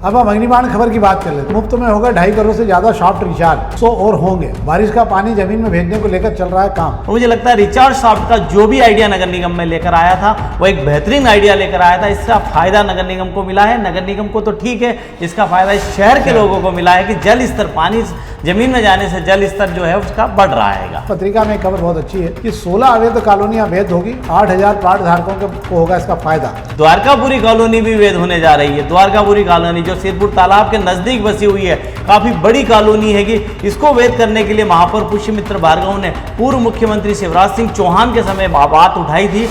अब हम अग्निबाण खबर की बात कर लेते हैं। मुफ्त में होगा 2.5 करोड़ से ज्यादा सॉफ्ट रिचार्ज 100 और होंगे। बारिश का पानी जमीन में भेजने को लेकर चल रहा है काम। मुझे लगता है रिचार्ज सॉफ्ट का जो भी आइडिया नगर निगम में लेकर आया था वो एक बेहतरीन आइडिया लेकर आया था। इसका फायदा नगर निगम को मिला है। नगर निगम को तो ठीक है, इसका फायदा इस शहर के लोगों को मिला है कि जल स्तर, पानी जमीन में जाने से जल स्तर जो है उसका बढ़ रहा है। पत्रिका में खबर बहुत अच्छी है कि 16 अवैध कॉलोनियां वैध होगी, 8000 प्लाट धारकों को होगा इसका फायदा। द्वारकापुरी कॉलोनी भी वैध होने जा रही है। द्वारकापुरी कॉलोनी जो सिरपुर तालाब के नजदीक बसी हुई है, काफी बड़ी कॉलोनी है कि इसको वैध करने के लिए महापौर पुष्यमित्र भार्गव ने पूर्व मुख्यमंत्री शिवराज सिंह चौहान के समय बात उठाई थी।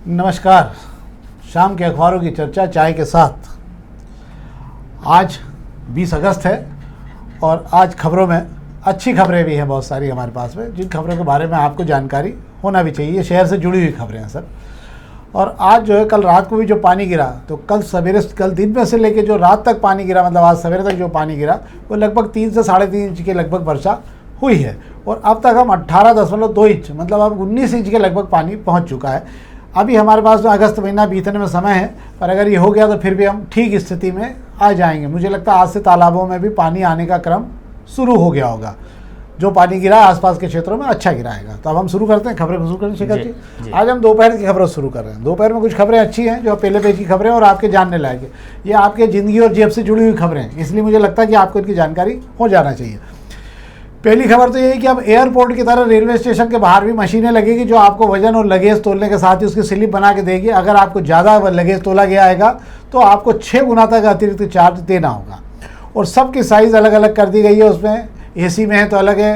नमस्कार, शाम के अखबारों की चर्चा चाय के साथ। आज 20 अगस्त है और आज खबरों में अच्छी खबरें भी हैं बहुत सारी हमारे पास में, जिन खबरों के बारे में आपको जानकारी होना भी चाहिए। शहर से जुड़ी हुई खबरें हैं सर। और आज जो है, कल रात को भी जो पानी गिरा, तो कल दिन में से लेकर जो रात तक पानी गिरा, मतलब आज सवेरे तक जो पानी गिरा वो लगभग 3 से 3.5 इंच के लगभग वर्षा हुई है। और अब तक हम 18.2 इंच, मतलब अब 19 इंच के लगभग पानी पहुँच चुका है। अभी हमारे पास तो अगस्त महीना बीतने में समय है, पर अगर ये हो गया तो फिर भी हम ठीक स्थिति में आ जाएंगे। मुझे लगता है आज से तालाबों में भी पानी आने का क्रम शुरू हो गया होगा। जो पानी गिरा आसपास के क्षेत्रों में अच्छा गिराएगा। तो अब हम शुरू करते हैं, खबरें शुरू करें शेखर जी। आज हम दोपहर की खबरें शुरू कर रहे हैं। दोपहर में कुछ खबरें अच्छी हैं जो पहले पेज की खबरें और आपके जानने लायक है। ये आपके ज़िंदगी और जेब से जुड़ी हुई खबरें हैं, इसलिए मुझे लगता है कि आपको इनकी जानकारी हो जाना चाहिए। पहली खबर तो ये है कि अब एयरपोर्ट की तरह रेलवे स्टेशन के बाहर भी मशीनें लगेगी जो आपको वजन और लगेज तोलने के साथ ही उसकी स्लिप बना के देगी। अगर आपको ज़्यादा लगेज तोला गया आएगा तो आपको 6 गुना तक अतिरिक्त चार्ज देना होगा। और सबकी साइज़ अलग अलग कर दी गई है। उसमें AC में है तो अलग है,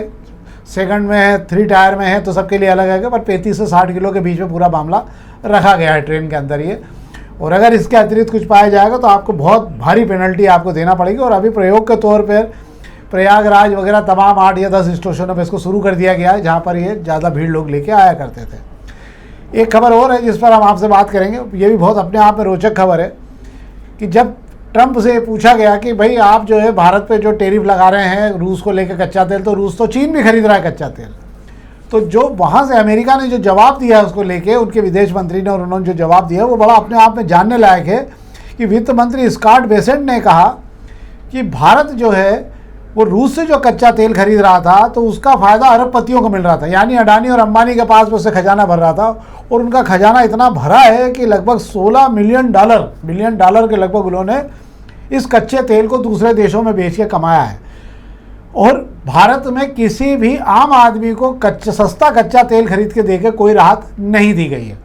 सेकंड में है, 3 टायर में है तो सबके लिए अलग है, पर 35 से 60 किलो के बीच में पूरा मामला रखा गया है ट्रेन के अंदर ये। और अगर इसके अतिरिक्त कुछ पाया जाएगा तो आपको बहुत भारी पेनल्टी आपको देना पड़ेगी। और अभी प्रयोग के तौर पर प्रयागराज वगैरह तमाम 8 या 10 स्टेशनों पर इसको शुरू कर दिया गया है, जहाँ पर ये ज़्यादा भीड़ लोग लेके आया करते थे। एक खबर और है जिस पर हम आपसे बात करेंगे, ये भी बहुत अपने आप में रोचक खबर है कि जब ट्रंप से पूछा गया कि भाई आप जो है भारत पे जो टैरिफ लगा रहे हैं रूस को लेकर कच्चा तेल, तो रूस तो चीन भी खरीद रहा है कच्चा तेल। तो जो वहाँ से अमेरिका ने जो जवाब दिया है उसको लेके, उनके विदेश मंत्री ने, और उन्होंने जो जवाब दिया वो बड़ा अपने आप में जानने लायक है। कि वित्त मंत्री स्कॉट बेसेंट ने कहा कि भारत जो है वो रूस से जो कच्चा तेल खरीद रहा था तो उसका फ़ायदा अरबपतियों को मिल रहा था, यानी अडानी और अंबानी के पास उससे खजाना भर रहा था। और उनका खजाना इतना भरा है कि लगभग 16 बिलियन डॉलर के लगभग उन्होंने इस कच्चे तेल को दूसरे देशों में बेच के कमाया है। और भारत में किसी भी आम आदमी को सस्ता कच्चा तेल खरीद के देके कोई राहत नहीं दी गई है।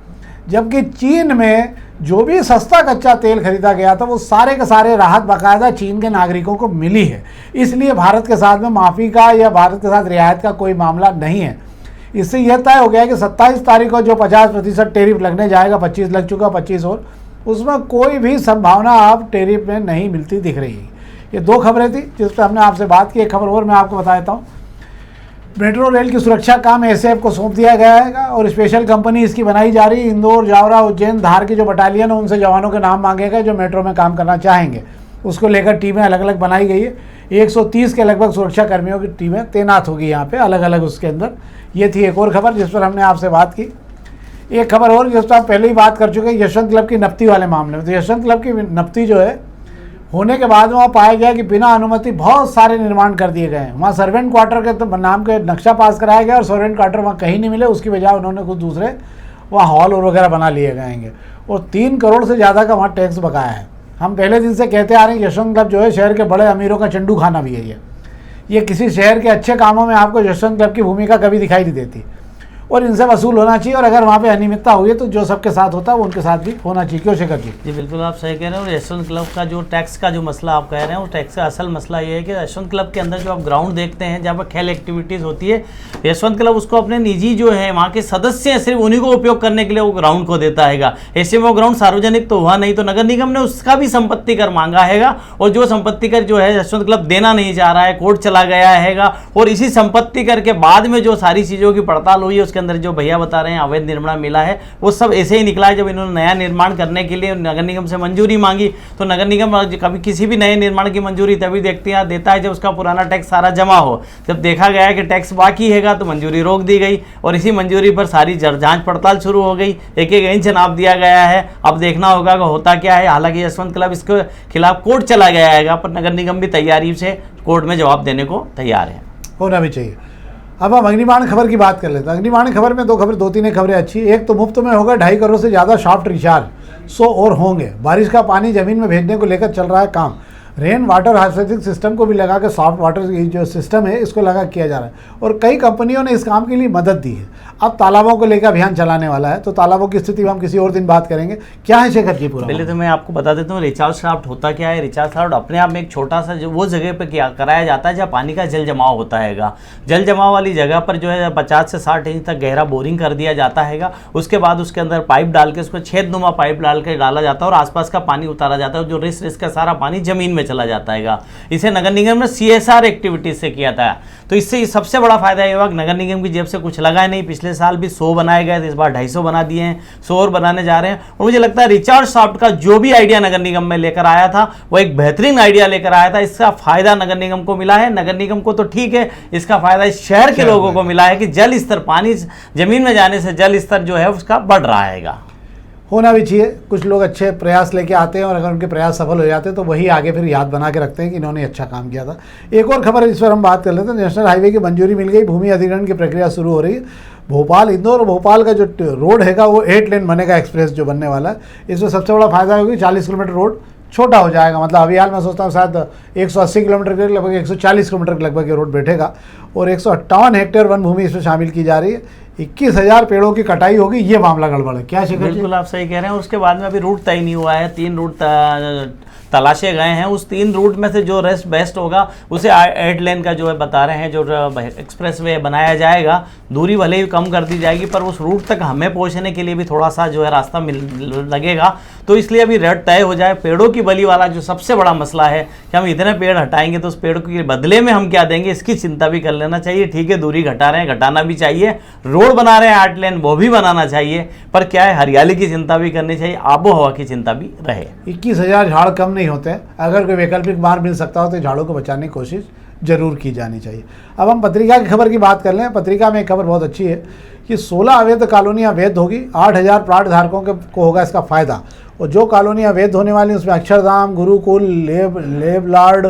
जबकि चीन में जो भी सस्ता कच्चा तेल खरीदा गया था वो सारे के सारे राहत बाकायदा चीन के नागरिकों को मिली है। इसलिए भारत के साथ में माफ़ी का या भारत के साथ रियायत का कोई मामला नहीं है। इससे यह तय हो गया कि 27 तारीख को जो 50% टैरिफ लगने जाएगा, 25 लग चुका, 25 और, उसमें कोई भी संभावना अब टैरिफ में नहीं मिलती दिख रही है। ये 2 खबरें थी जिस पर हमने आपसे बात की। एक खबर और मैं आपको बता देता हूँ। मेट्रो रेल की सुरक्षा काम एसएएफ को सौंप दिया गया है और स्पेशल कंपनी इसकी बनाई जा रही है। इंदौर, जावरा, उज्जैन, धार की जो बटालियन है उनसे जवानों के नाम मांगे गए जो मेट्रो में काम करना चाहेंगे। उसको लेकर टीमें अलग अलग बनाई गई है। 130 के लगभग सुरक्षा कर्मियों की टीमें तैनात होगी यहाँ पे अलग अलग उसके अंदर। ये थी एक और खबर जिस पर हमने आपसे बात की। एक खबर और जिस पर आप पहले ही बात कर चुके हैं, यशवंत क्लब की नप्ती वाले मामले में। तो यशवंत क्लब की नप्ती जो है होने के बाद वहाँ पाया गया कि बिना अनुमति बहुत सारे निर्माण कर दिए गए हैं। वहाँ सर्वेंट क्वार्टर के तो नाम के नक्शा पास कराया गया और सर्वेंट क्वार्टर वहाँ कहीं नहीं मिले। उसकी बजाय उन्होंने कुछ दूसरे वहाँ हॉल और वगैरह बना लिए गएंगे। और 3 करोड़ से ज़्यादा का वहाँ टैक्स बकाया है। हम पहले दिन से कहते आ रहे हैं यशवंत क्लब जो है शहर के बड़े अमीरों का चंडू खाना भी है। ये किसी शहर के अच्छे कामों में आपको यशवंत क्लब की भूमिका कभी दिखाई नहीं देती और इनसे वसूल होना चाहिए। और अगर वहाँ पे अनियमितता हुई है तो जो सबके साथ होता है वो उनके साथ भी होना चाहिए। क्यों शेखर जी? जी बिल्कुल आप सही कह रहे हैं। और यशवंत क्लब का जो टैक्स का जो मसला आप कह रहे हैं, वो टैक्स का असल मसला ये है कि यशवंत क्लब के अंदर जो आप ग्राउंड देखते हैं जहाँ पर खेल एक्टिविटीज़ होती है, यशवंत क्लब उसको अपने निजी जो है वहाँ के सदस्य हैं सिर्फ उन्हीं को उपयोग करने के लिए वो ग्राउंड को देता है। ऐसे में वो ग्राउंड सार्वजनिक तो हुआ नहीं, तो नगर निगम ने उसका भी संपत्ति कर मांगा है। और जो संपत्ति कर जो है यशवंत क्लब देना नहीं चाह रहा है, कोर्ट चला गया है। और इसी संपत्ति कर के बाद में जो सारी चीज़ों की पड़ताल हुई है उसके उसके अंदर जो भैया बता रहे हैं अवैध निर्माण मिला है, वो सब ऐसे ही निकला है। जब इन्होंने नया निर्माण करने के लिए नगर निगम से मंजूरी मांगी तो नगर निगम कभी किसी भी नए निर्माण की मंजूरी तभी देता है जब उसका पुराना टैक्स सारा जमा हो। जब देखा गया कि टैक्स बाकी हैगा तो मंजूरी रोक दी गई और इसी मंजूरी पर सारी जांच पड़ताल शुरू हो गई, एक एक इंच नाप दिया गया है। अब देखना होगा कि होता क्या है। हालांकि यशवंत क्लब इसके खिलाफ कोर्ट चला गया है, पर नगर निगम भी तैयारी से कोर्ट में जवाब देने को तैयार है, होना भी चाहिए। अब हम अग्निबाण खबर की बात कर लेते हैं। अग्निबाण खबर में दो तीन खबरें अच्छी। एक तो मुफ्त में होगा 2.5 करोड़ से ज़्यादा सॉफ्ट रिचार्ज, 100 और होंगे। बारिश का पानी जमीन में भेजने को लेकर चल रहा है काम। रेन वाटर हार्वेस्टिंग सिस्टम को भी लगा के सॉफ्ट वाटर जो सिस्टम है इसको लगा किया जा रहा है और कई कंपनियों ने इस काम के लिए मदद दी है। अब तालाबों को लेकर अभियान चलाने वाला है, तो तालाबों की स्थिति में हम किसी और दिन बात करेंगे। क्या है शेखर जी पूरा? पहले तो मैं आपको बता देता हूँ रिचार्ज शाफ्ट होता क्या है। रिचार्ज शाफ्ट अपने आप में एक छोटा सा जो वो जगह पे क्या कराया जाता है जहाँ पानी का जल जमाव होता हैगा। जल जमाव वाली जगह पर जो है 50 से 60 इंच तक गहरा बोरिंग कर दिया जाता हैगा। उसके बाद उसके अंदर पाइप डाल के उसको छेदनुमा पाइप डाल के डाला जाता है और आसपास का पानी उतारा जाता है, जो रिस का सारा पानी जमीन में चला जाता है। इसे नगर निगम ने CSR एक्टिविटीज से किया था। तो इससे सबसे बड़ा फायदा ये हुआ कि नगर निगम की जेब से कुछ लगा ही नहीं। पिछले साल भी 100 बनाए गए थे, इस बार 250 बना दिए हैं, 100 और बनाने जा रहे हैं। और मुझे लगता है रिचार्ज शाफ्ट का जो भी आइडिया नगर निगम में लेकर आया था वो एक बेहतरीन आइडिया लेकर आया था। इसका फायदा नगर निगम को मिला है। नगर निगम को तो ठीक है, इसका फायदा इस शहर के लोगों को मिला है कि जल स्तर, पानी जमीन में जाने से जल स्तर जो है उसका बढ़ रहा है। होना भी चाहिए। कुछ लोग अच्छे प्रयास लेके आते हैं और अगर उनके प्रयास सफल हो जाते हैं तो वही आगे फिर याद बना के रखते हैं कि इन्होंने अच्छा काम किया था। एक और खबर इस पर हम बात कर लेते हैं। नेशनल हाईवे की मंजूरी मिल गई, भूमि अधिग्रहण की प्रक्रिया शुरू हो रही है। भोपाल, इंदौर और भोपाल का जो रोड हैगा वो 8 लेन बनेगा, एक्सप्रेस जो बनने वाला है। इसमें सबसे बड़ा फायदा होगा 40 किलोमीटर रोड छोटा हो जाएगा। मतलब अभी हाल मैं सोचता हूँ शायद 180 किलोमीटर के लगभग 140 किलोमीटर के लगभग ये रोड बैठेगा और 158 हेक्टेयर वन भूमि इसमें शामिल की जा रही है। 21,000 पेड़ों की कटाई होगी। ये मामला गड़बड़ है क्या शेखर? बिल्कुल आप सही कह रहे हैं। उसके बाद में अभी रूट तय नहीं हुआ है, 3 रूट तलाशे गए हैं। उस 3 रूट में से जो बेस्ट होगा उसे 8 लेन का जो है बता रहे हैं, जो एक्सप्रेस वे बनाया जाएगा। दूरी भले ही कम कर दी जाएगी पर उस रूट तक हमें पहुंचने के लिए भी थोड़ा सा जो है रास्ता लगेगा। तो इसलिए अभी रेट तय हो जाए। पेड़ों की बलि वाला जो सबसे बड़ा मसला है कि हम इतने पेड़ हटाएंगे तो उस पेड़ के बदले में हम क्या देंगे, इसकी चिंता भी कर लेना चाहिए। ठीक है, दूरी घटा रहे हैं, घटाना भी चाहिए। रोड बना रहे हैं 8 लेन, वो भी बनाना चाहिए। पर क्या है, हरियाली की चिंता भी करनी चाहिए, आबो हवा की चिंता भी रहे। 21,000 झाड़ कम नहीं होते हैं। अगर कोई वैकल्पिक मार्ग मिल सकता हो तो झाड़ों को बचाने की कोशिश जरूर की जानी चाहिए। अब हम पत्रिका की खबर की बात कर लें। पत्रिका में एक खबर बहुत अच्छी है कि 16 अवैध कॉलोनियाँ वैध होगी, 8,000 प्लाट धारकों को होगा इसका फायदा। और जो कॉलोनियाँ वैध होने वाली उसमें अक्षरधाम, गुरुकुल, लेबलार्ड,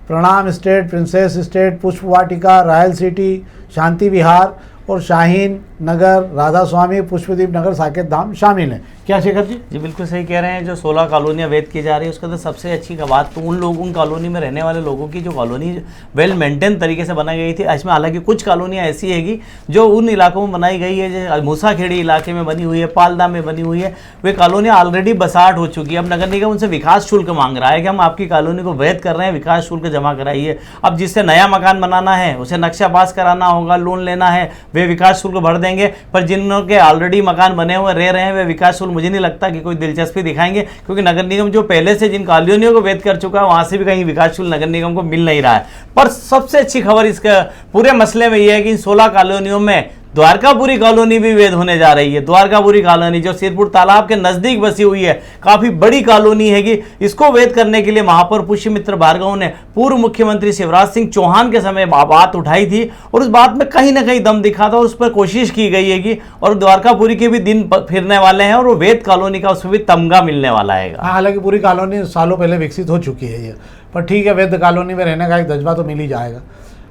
प्रणाम स्टेट, प्रिंसेस स्टेट, पुष्प वाटिका, रॉयल सिटी, शांति विहार और शाहीन नगर, राधा स्वामी, पुष्पदीप नगर, साकेत धाम शामिल हैं। क्या शेखर जी? जी बिल्कुल सही कह रहे हैं। जो 16 कॉलोनियाँ वैध की जा रही है उसका तो सबसे अच्छी बात तो उन कॉलोनी में रहने वाले लोगों की जो कॉलोनी वेल मेंटेन तरीके से बनाई गई थी। इसमें हालांकि कुछ कॉलोनियाँ ऐसी हैगी जो उन इलाकों में बनाई गई है, जो मूसाखेड़ी इलाके में बनी हुई है, पालदा में बनी हुई है, वे कॉलोनियाँ ऑलरेडी बसाट हो चुकी है। अब नगर निगम उनसे विकास शुल्क मांग रहा है कि हम आपकी कॉलोनी को वैध कर रहे हैं, विकास शुल्क जमा कराइए। अब जिससे नया मकान बनाना है उसे नक्शा पास कराना होगा, लोन लेना है, वे विकास शुल्क भर देंगे। पर जिनके ऑलरेडी मकान बने हुए रह रहे हैं वे विकास शुल्क मुझे नहीं लगता कि कोई दिलचस्पी दिखाएंगे, क्योंकि नगर निगम जो पहले से जिन कॉलोनियों को वैध कर चुका है वहां से भी कहीं विकास शुल्क नगर निगम को मिल नहीं रहा है। पर सबसे अच्छी खबर इसके पूरे मसले में यह है कि इन 16 कॉलोनियों में द्वारकापुरी कॉलोनी भी वैध होने जा रही है। द्वारकापुरी कॉलोनी जो सिरपुर तालाब के नजदीक बसी हुई है, काफी बड़ी कॉलोनी हैगी। इसको वैध करने के लिए महापौर पुष्यमित्र भार्गव ने पूर्व मुख्यमंत्री शिवराज सिंह चौहान के समय बात उठाई थी और उस बात में कहीं ना कहीं दम दिखा था और उस पर कोशिश की गई हैगी। और द्वारकापुरी के भी दिन फिरने वाले हैं और वो वैध कॉलोनी का उसमें भी तमगा मिलने वाला है। हालांकि पूरी कॉलोनी सालों पहले विकसित हो चुकी है ये, पर ठीक है, वैध कॉलोनी में रहने का एक जज्बा तो मिल ही जाएगा।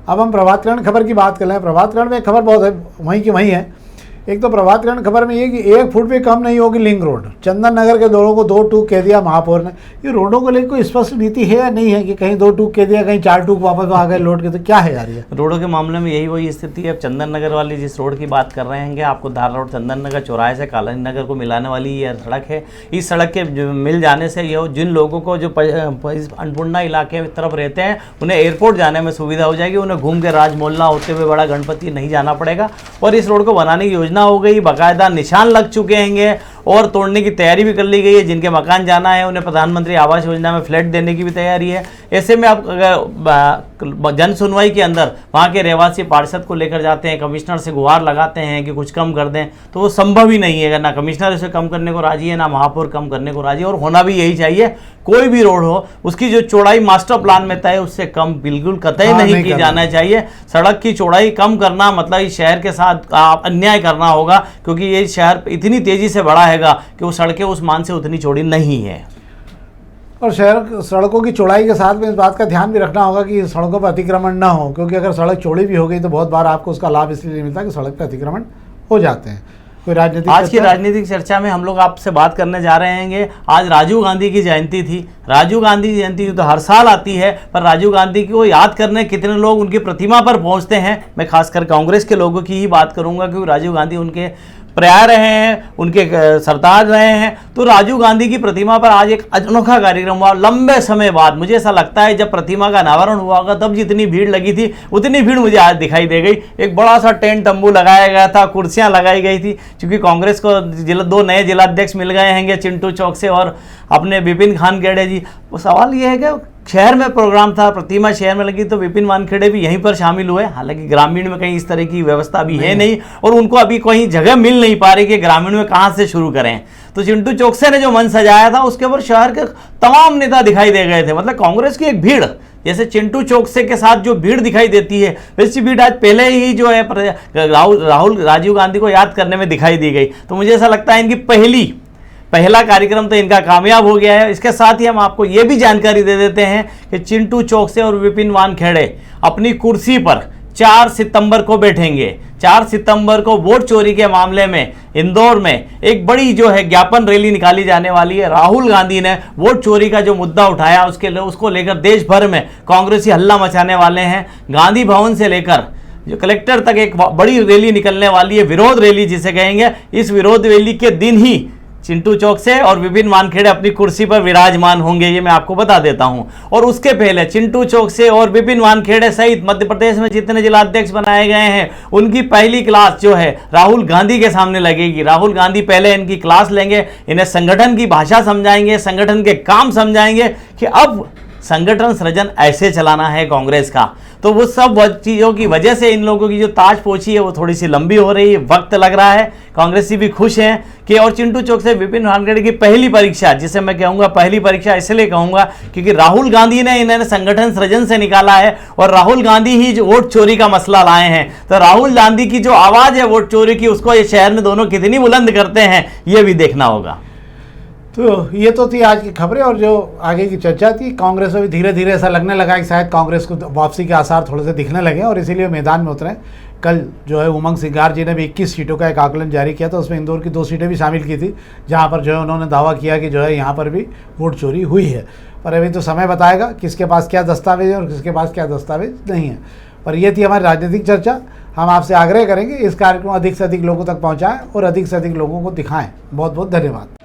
अब हम प्रभातकरण खबर की बात कर लें। प्रभातकरण में खबर बहुत है, वहीं की वहीं है। एक तो प्रभातकरण खबर में ये कि 1 फुट भी कम नहीं होगी लिंक रोड। चंदन नगर के रोडों को 2 टूक कह दिया महापौर ने। ये रोडों को लेकर कोई स्पष्ट नीति है या नहीं है कि कहीं 2 टूक कह दिया, कहीं 4 टूक वापस आ गए लौट के, तो क्या है यार ये? रोडों के मामले में यही वही स्थिति है। अब चंदन नगर वाली जिस रोड की बात कर रहे हैं, आपको धार रोड चंदन नगर चौराहे से कॉलोनी नगर को मिलाने वाली ये सड़क है। इस सड़क के मिल जाने से ये जिन लोगों को जो अन्नपूर्णा इलाके की तरफ रहते हैं उन्हें एयरपोर्ट जाने में सुविधा हो जाएगी। उन्हें घूम के राज मोहल्ला होते हुए बड़ा गणपति नहीं जाना पड़ेगा। और इस रोड को बनाने की योजना हो गई, बाकायदा निशान लग चुके हैं और तोड़ने की तैयारी भी कर ली गई है। जिनके मकान जाना है उन्हें प्रधानमंत्री आवास योजना में फ्लैट देने की भी तैयारी है। ऐसे में आप अगर जन सुनवाई के अंदर वहाँ के रहवासी पार्षद को लेकर जाते हैं, कमिश्नर से गुहार लगाते हैं कि कुछ कम कर दें, तो वो संभव ही नहीं है। ना कमिश्नर इसे कम करने को राजी है, ना महापौर कम करने को राजी है, और होना भी यही चाहिए। कोई भी रोड हो उसकी जो चौड़ाई मास्टर प्लान में तय उससे कम बिल्कुल कतई नहीं की जाना चाहिए। सड़क की चौड़ाई कम करना मतलब इस शहर के साथ अन्याय करना होगा, क्योंकि ये शहर इतनी तेजी से बढ़ा हैगा कि वो सड़कें उस मान से उतनी चौड़ी नहीं है। और शहर सड़कों की चौड़ाई के साथ में इस बात का ध्यान भी रखना होगा कि सड़कों पर अतिक्रमण ना हो, क्योंकि अगर सड़क चौड़ी भी हो गई तो बहुत बार आपको उसका लाभ इसलिए नहीं मिलता कि सड़क पर अतिक्रमण हो जाते हैं। कोई राजनीतिक आज की राजनीतिक चर्चा में हम लोग आपसे बात करने जा रहे हैं। आज राजीव गांधी की जयंती थी। राजीव गांधी की जयंती तो हर साल आती है, पर राजीव गांधी को याद करने कितने लोग उनकी प्रतिमा पर पहुंचते हैं, मैं खासकर कांग्रेस के लोगों की ही बात करूंगा, क्योंकि राजीव गांधी उनके पर्याय रहे हैं, उनके सरताज रहे हैं। तो राजीव गांधी की प्रतिमा पर आज एक अनोखा कार्यक्रम हुआ लंबे समय बाद। मुझे ऐसा लगता है जब प्रतिमा का अनावरण हुआ होगा तब जितनी भीड़ लगी थी उतनी भीड़ मुझे आज दिखाई दे गई। एक बड़ा सा टेंट तंबू लगाया गया था, कुर्सियां लगाई गई थी, क्योंकि कांग्रेस को दो नए जिलाध्यक्ष मिल गए हैं, चिंटू चौक से और अपने विपिन खानखेड़े जी। वो सवाल ये है कि शहर में प्रोग्राम था, प्रतिमा शहर में लगी, तो विपिन वानखेड़े भी यहीं पर शामिल हुए। हालांकि ग्रामीण में कहीं इस तरह की व्यवस्था भी है नहीं, और उनको अभी कोई जगह मिल नहीं पा रही कि ग्रामीण में कहां से शुरू करें। तो चिंटू चौकसे ने जो मंच सजाया था उसके ऊपर शहर के तमाम नेता दिखाई दे गए थे। मतलब कांग्रेस की एक भीड़, जैसे चिंटू चौकसे के साथ जो भीड़ दिखाई देती है वैसी भीड़ आज पहले ही जो है राजीव गांधी को याद करने में दिखाई दी गई। तो मुझे ऐसा लगता है इनकी पहला कार्यक्रम तो इनका कामयाब हो गया है। इसके साथ ही हम आपको ये भी जानकारी दे देते हैं कि चिंटू चौकसे और विपिन वानखेड़े अपनी कुर्सी पर 4 सितंबर को बैठेंगे। 4 सितंबर को वोट चोरी के मामले में इंदौर में एक बड़ी जो है ज्ञापन रैली निकाली जाने वाली है। राहुल गांधी ने वोट चोरी का जो मुद्दा उठाया उसको लेकर देश भर में कांग्रेसी हल्ला मचाने वाले हैं। गांधी भवन से लेकर जो कलेक्टर तक एक बड़ी रैली निकलने वाली है, विरोध रैली जिसे कहेंगे। इस विरोध रैली के दिन ही चिंटू चौक से और विपिन वानखेड़े अपनी कुर्सी पर विराजमान होंगे, ये मैं आपको बता देता हूं। और उसके पहले चिंटू चौक से और विपिन वानखेड़े सहित मध्य प्रदेश में जितने जिलाध्यक्ष बनाए गए हैं उनकी पहली क्लास जो है राहुल गांधी के सामने लगेगी। राहुल गांधी पहले इनकी क्लास लेंगे, इन्हें संगठन की भाषा समझाएंगे, संगठन के काम समझाएंगे कि अब संगठन सृजन ऐसे चलाना है कांग्रेस का। तो वो सब चीज़ों की वजह से इन लोगों की जो ताज पोछी है वो थोड़ी सी लंबी हो रही है, वक्त लग रहा है। कांग्रेसी भी खुश हैं कि और चिंटू चौक से विपिन वानखेड़े की पहली परीक्षा, जिसे मैं कहूँगा पहली परीक्षा इसलिए कहूँगा क्योंकि राहुल गांधी ने इन्हें संगठन सृजन से निकाला है और राहुल गांधी ही जो वोट चोरी का मसला लाए हैं। तो राहुल गांधी की जो आवाज़ है वोट चोरी की, उसको ये शहर में दोनों कितनी बुलंद करते हैं ये भी देखना होगा। तो ये तो थी आज की खबरें, और जो आगे की चर्चा थी, कांग्रेस में भी धीरे धीरे ऐसा लगने लगा कि शायद कांग्रेस को वापसी के आसार थोड़े से दिखने लगे और इसीलिए मैदान में उतरे। कल जो है उमंग सिंगार जी ने भी 21 सीटों का एक आकलन जारी किया था, उसमें इंदौर की 2 सीटें भी शामिल की थी, जहाँ पर जो है उन्होंने दावा किया कि जो है यहाँ पर भी वोट चोरी हुई है। पर अभी तो समय बताएगा किसके पास क्या दस्तावेज है और किसके पास क्या दस्तावेज नहीं है। पर यह थी हमारी राजनीतिक चर्चा। हम आपसे आग्रह करेंगे इस कार्यक्रम अधिक से अधिक लोगों तक पहुँचाएँ और अधिक से अधिक लोगों को दिखाएँ। बहुत बहुत धन्यवाद।